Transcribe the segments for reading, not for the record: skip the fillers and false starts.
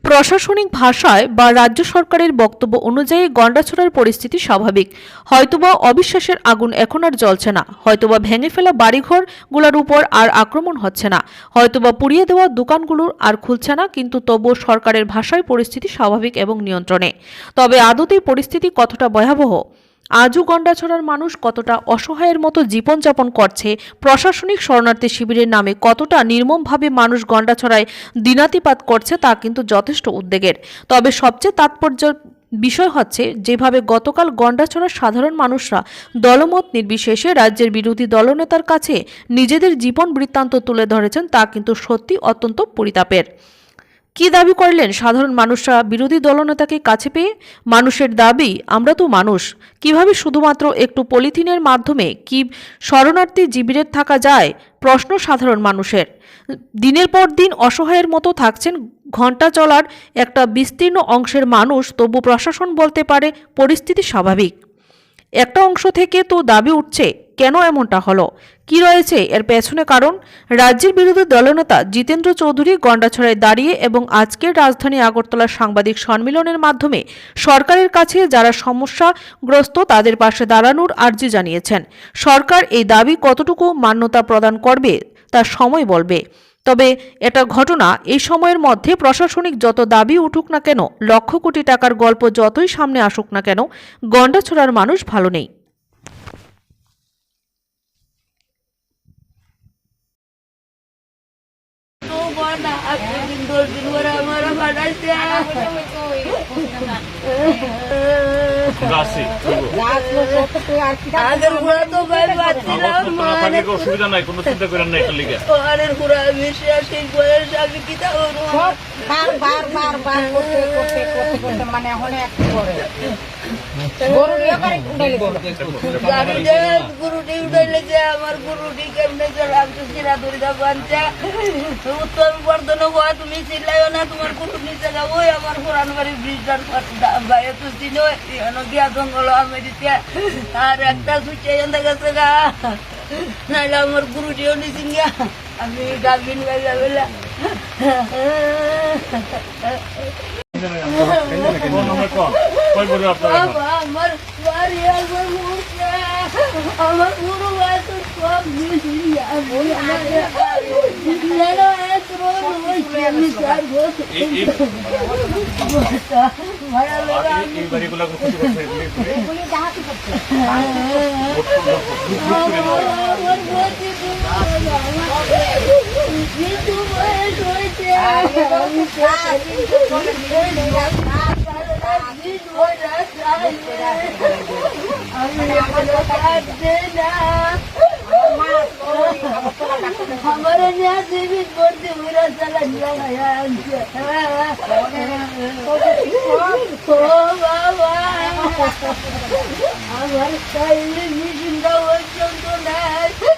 প্রশাসনিক ভাষায় বা রাজ্য সরকারের বক্তব্য অনুযায়ী গন্ডাছড়ার পরিস্থিতি স্বাভাবিক। হয়তোবা অবিশ্বাসের আগুন এখন আর জ্বলছে না, হয়তোবা ভেঙে ফেলা বাড়িঘরগুলোর উপর আর আক্রমণ হচ্ছে না, হয়তোবা পুড়িয়ে দেওয়া দোকানগুলো আর খুলছে না, কিন্তু তবুও সরকারের ভাষায় পরিস্থিতি স্বাভাবিক এবং নিয়ন্ত্রণে। তবে আদতেই পরিস্থিতি কতটা ভয়াবহ, আজও গন্ডাছড়ার মানুষ কতটা অসহায়ের মতো জীবনযাপন করছে, প্রশাসনিক শরণার্থী শিবিরের নামে কতটা নির্মমভাবে মানুষ গন্ডাছড়ায় দিনাতিপাত করছে তা কিন্তু যথেষ্ট উদ্বেগের। তবে সবচেয়ে তাৎপর্যের বিষয় হচ্ছে যেভাবে গতকাল গন্ডাছড়ার সাধারণ মানুষরা দলমত নির্বিশেষে রাজ্যের বিরোধী দলনেতার কাছে নিজেদের জীবন বৃত্তান্ত তুলে ধরেছেন তা কিন্তু সত্যি অত্যন্ত পরিতাপের। কি দাবি করলেন সাধারণ মানুষরা বিরোধী দলনেতাকে কাছে পেয়ে? মানুষের দাবি, আমরা তো মানুষ, কিভাবে শুধুমাত্র একটু পলিথিনের মাধ্যমে কি শরণার্থী শিবিরের থাকা যায়? প্রশ্ন সাধারণ মানুষের। দিনের পর দিন অসহায়ের মতো থাকছেন ঘন্টা চলার একটা বিস্তীর্ণ অংশের মানুষ, তবু প্রশাসন বলতে পারে পরিস্থিতি স্বাভাবিক। একটা অংশ থেকে তো দাবি উঠছে, কেন এমনটা হলো, কি রয়েছে এর পেছনে কারণ? রাজ্যের বিরোধী দলনেতা জিতেন্দ্র চৌধুরী গন্ডাছড়ায় দাঁড়িয়ে এবং আজকের রাজধানী আগরতলার সাংবাদিক সম্মেলনের মাধ্যমে সরকারের কাছে যারা সমস্যাগ্রস্ত তাদের পাশে দাঁড়ানোর আর্জি জানিয়েছেন। সরকার এই দাবি কতটুকু মান্যতা প্রদান করবে তা সময় বলবে। তবে এটা ঘটনা, এই সময়ের মধ্যে প্রশাসনিক যত দাবি উঠুক না কেন, লক্ষ কোটি টাকার গল্প যতই সামনে আসুক না কেন, গন্ডাছড়ার মানুষ ভালো নেই। অসুবিধা নাই, কোনো চিন্তা করেন না। মানে উত্তর বর্ধন হওয়া তুমি চিল্লাইও না, তোমার কুটুম নিচে যাবো আমার পুরান বাড়ি ব্রিজটার গিয়া জঙ্গল আমি দিতে আর একটা সুচে গেছে গা, নাইলে আমার গুরুটিও নিচে গিয়া আমি গাবিন বাইলা বেলা আমার বাড়ি আমার গুরু সব हमारे यहाँ से भी बोलते मेरा चला गया बाबा हमारे साइले भी जिंदा बच्चों तो नहीं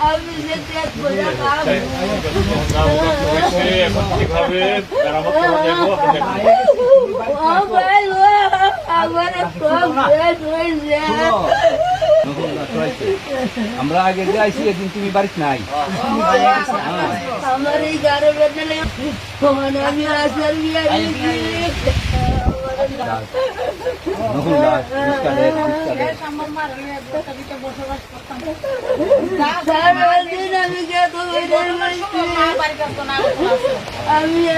আমি যেতে করে কাম কিভাবে মেরামত করা যাবে আমার সব শেষ হয়েছে। আমরা আগে যে আইসি একদিন তুমি বাড়িতে নাই, আমার এই গাড়ি বেদলে আমি আসার বিয়ে আমি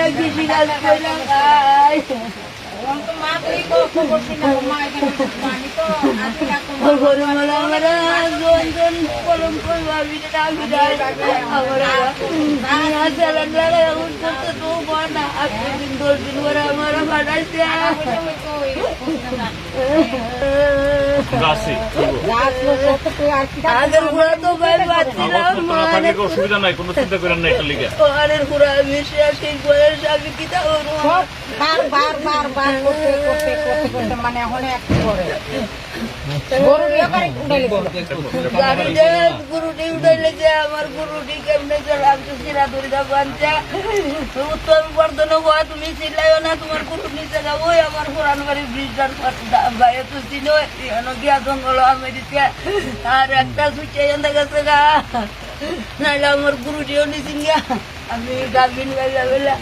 একদিন কাজ করলাম অসুবিধা নাই, কোনো চিন্তা করেন না। এটা লিখে মানে এখন একটু করে গুরুটি উঠাইলে যে আমার গুরুটি কেমনে উত্তর বর্ধন হওয়া তুমি চিল্লাইও না, তোমার গুরু নিচে যাবো আমার পুরান বাড়ি ব্রিজটার গিয়া জঙ্গল আমি দিতে আর একটা সুচে গেছে গা, নাইলে আমার গুরুটিও নিচে গিয়া আমি গাবিন বেলা বেলা